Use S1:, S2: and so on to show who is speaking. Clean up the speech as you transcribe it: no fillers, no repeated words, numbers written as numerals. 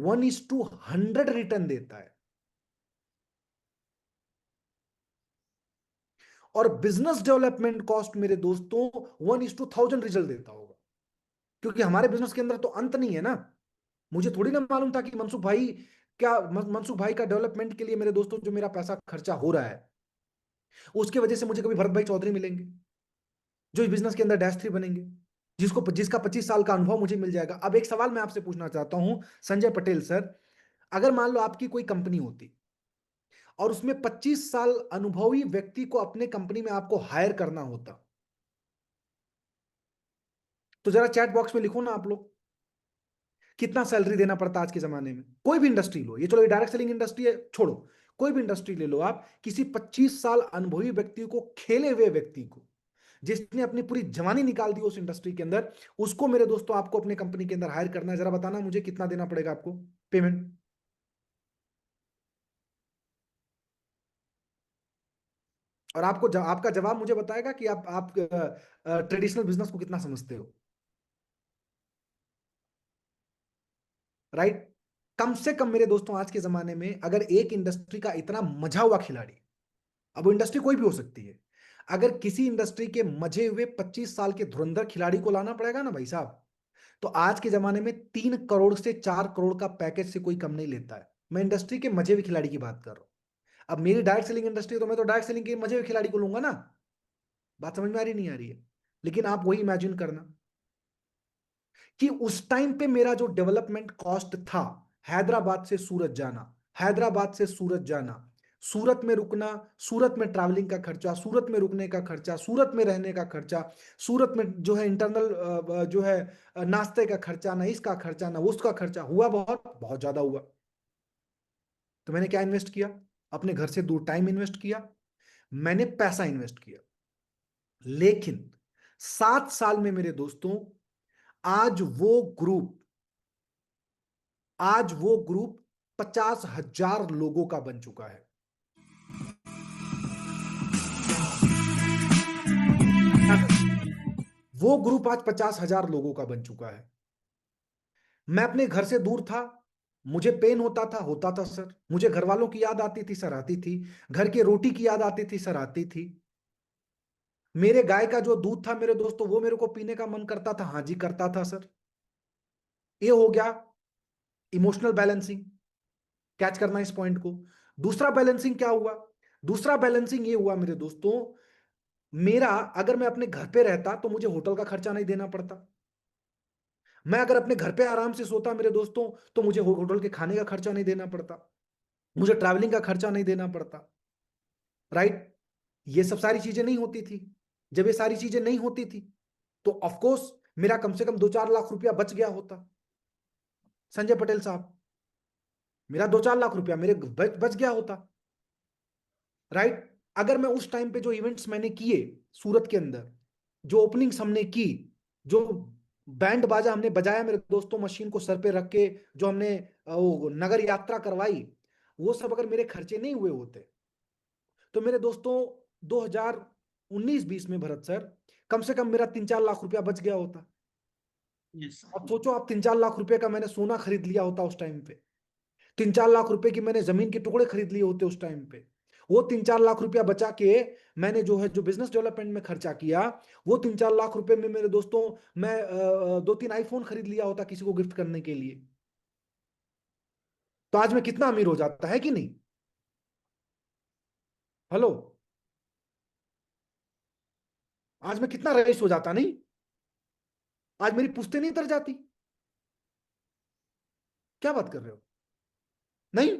S1: 1:100 return देता है। और बिजनेस डेवलपमेंट कॉस्ट मेरे दोस्तों 1:1000 रिजल्ट देता होगा, क्योंकि हमारे बिजनेस के अंदर तो अंत नहीं है ना। मुझे थोड़ी ना मालूम था कि मनसुख भाई का डेवलपमेंट के लिए मेरे दोस्तों जो मेरा पैसा खर्चा हो रहा है, उसके वजह से मुझे कभी भरत भाई चौधरी मिलेंगे जो इस बिजनेस के अंदर डैश थ्री बनेंगे, जिसका 25 साल का अनुभव मुझे मिल जाएगा। अब एक सवाल मैं आपसे पूछना चाहता हूं संजय पटेल सर, अगर मान लो आपकी कोई कंपनी होती और उसमें 25 साल अनुभवी व्यक्ति को अपने कंपनी में आपको हायर करना होता, तो जरा चैट बॉक्स में लिखो ना आप लोग, कितना सैलरी देना पड़ता आज के जमाने में। कोई भी इंडस्ट्री लो, ये चलो ये डायरेक्ट सेलिंग इंडस्ट्री है छोड़ो, कोई भी इंडस्ट्री ले लो आप, किसी 25 साल अनुभवी व्यक्ति को, खेले हुए व्यक्ति को, जिसने अपनी पूरी जवानी निकाल दी उस इंडस्ट्री के अंदर, उसको मेरे दोस्तों आपको अपने कंपनी के अंदर हायर करना है। जरा बताना मुझे कितना देना पड़ेगा आपको पेमेंट। और आपका जवाब मुझे बताएगा कि आप ट्रेडिशनल बिजनेस को कितना समझते हो, राइट। कम से कम मेरे दोस्तों आज के जमाने में अगर एक इंडस्ट्री का इतना मजा हुआ खिलाड़ी, अब वो इंडस्ट्री कोई भी हो सकती है, अगर किसी इंडस्ट्री के मजे हुए 25 साल के धुरंधर खिलाड़ी को लाना पड़ेगा ना भाई साहब, तो आज के जमाने में 3 करोड़ से 4 करोड़ का पैकेज से कोई कम नहीं लेता है। मैं इंडस्ट्री के मजे हुए खिलाड़ी की बात कर रहा हूं। अब मेरी डायरेक्ट सेलिंग इंडस्ट्री है, तो मैं तो डायरेक्ट सेलिंग के मजे हुए खिलाड़ी को लूंगा ना। बात समझ में आ रही नहीं आ रही है? लेकिन आप वही इमेजिन करना कि उस टाइम पे मेरा जो डेवलपमेंट कॉस्ट था, हैदराबाद से सूरत जाना, हैदराबाद से सूरत जाना, सूरत में रुकना, सूरत में ट्रैवलिंग का खर्चा, सूरत में रुकने का खर्चा, सूरत में रहने का खर्चा, सूरत में जो है इंटरनल जो है नाश्ते का खर्चा, ना इसका खर्चा ना उसका खर्चा, हुआ बहुत बहुत ज्यादा हुआ। तो मैंने क्या इन्वेस्ट किया? अपने घर से दूर टाइम इन्वेस्ट किया, मैंने पैसा इन्वेस्ट किया। लेकिन 7 साल में मेरे दोस्तों आज वो ग्रुप आज वो ग्रुप 50,000 लोगों का बन चुका है। वो ग्रुप आज 50,000 लोगों का बन चुका है। मैं अपने घर से दूर था, मुझे पेन होता था सर, मुझे घर वालों की याद आती थी सर, आती थी। घर की रोटी की याद आती थी सर, आती थी। मेरे गाय का जो दूध था मेरे दोस्तों, वो मेरे को पीने का मन करता था, हाँ जी करता था सर। ये हो गया इमोशनल बैलेंसिंग, कैच करना इस पॉइंट को। दूसरा बैलेंसिंग क्या हुआ? दूसरा बैलेंसिंग ये हुआ मेरे दोस्तों, मेरा अगर मैं अपने घर पे रहता तो मुझे होटल का खर्चा नहीं देना पड़ता। मैं अगर अपने घर पे आराम से सोता मेरे दोस्तों, तो मुझे होटल के खाने का खर्चा नहीं देना पड़ता, मुझे ट्रैवलिंग का खर्चा नहीं देना पड़ता, राइट। ये सब सारी चीजें नहीं होती थी। जब ये सारी चीजें नहीं होती थी तो ऑफकोर्स मेरा कम से कम 2-4 लाख रुपया बच गया होता संजय पटेल साहब। मेरा 2-4 लाख रुपया मेरे बच गया होता, राइट। अगर मैं उस टाइम पे जो इवेंट्स मैंने किए सूरत के अंदर, जो ओपनिंग्स हमने की, जो बैंड बाजा हमने बजाया मेरे दोस्तों मशीन को सर पे रख के, जो हमने वो नगर यात्रा करवाई, वो सब अगर मेरे खर्चे नहीं हुए होते तो मेरे दोस्तों 2019-20 में भरत सर कम से कम मेरा 3-4 लाख रुपया बच गया होता।
S2: यस।
S1: अब सोचो आप, 3-4 लाख रुपए का मैंने सोना खरीद लिया होता उस टाइम पे, 3-4 लाख रुपए की मैंने जमीन के टुकड़े खरीद लिए होते उस टाइम पे। वो 3-4 लाख रुपया बचा के मैंने जो है जो बिजनेस डेवलपमेंट में खर्चा किया, वो 3-4 लाख रुपए में मेरे दोस्तों मैं 2-3 आईफोन खरीद लिया होता किसी को गिफ्ट करने के लिए, तो आज मैं कितना अमीर हो जाता है कि नहीं? हेलो, आज मैं कितना रईस हो जाता नहीं? आज मेरी पुश्ते नहीं तर जाती? क्या बात कर रहे हो? नहीं।